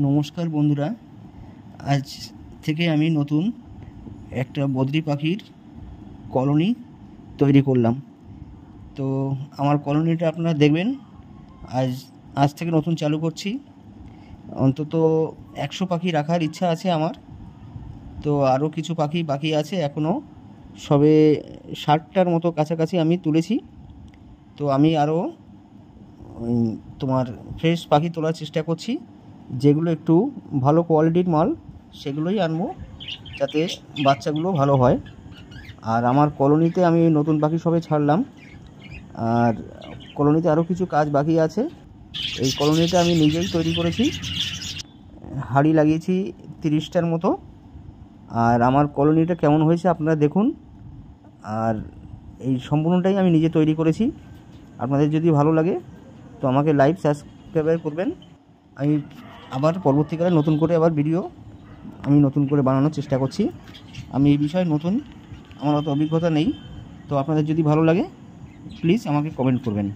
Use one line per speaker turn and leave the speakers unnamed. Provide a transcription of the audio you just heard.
নমস্কার বন্ধুরা, আজ থেকে আমি নতুন একটা বদ্রি পাখির কলোনি তৈরি করলাম। তো আমার কলোনিটা আপনারা দেখবেন। আজ থেকে নতুন চালু করছি। অন্তত 100 পাখি রাখার ইচ্ছা আছে আমার। তো আরও কিছু পাখি বাকি আছে এখনও, সবে 60টার মতো কাছাকাছি আমি তুলেছি। তো আমি আরও তোমার ফ্রেশ পাখি তোলার চেষ্টা করছি, যেগুলো একটু ভালো কোয়ালিটির মাল সেগুলোই আনবো, যাতে বাচ্চাগুলো ভালো হয়। আর আমার কলোনিতে আমি নতুন পাখি সবে ছাড়লাম, আর কলোনিতে আরও কিছু কাজ বাকি আছে। এই কলোনিটা আমি নিজেই তৈরি করেছি, হাঁড়ি লাগিয়েছি 30টার মতো। আর আমার কলোনিটা কেমন হয়েছে আপনারা দেখুন। আর এই সম্পূর্ণটাই আমি নিজে তৈরি করেছি। আপনাদের যদি ভালো লাগে তো আমাকে লাইক সাবস্ক্রাইব করবেন। আমি আবার পরবর্তীকালে নতুন করে ভিডিও আমি নতুন করে বানানোর চেষ্টা করছি। আমি এই বিষয়ে নতুন, আমার অত অভিজ্ঞতা নেই। তো আপনাদের যদি ভালো লাগে প্লিজ আমাকে কমেন্ট করবেন।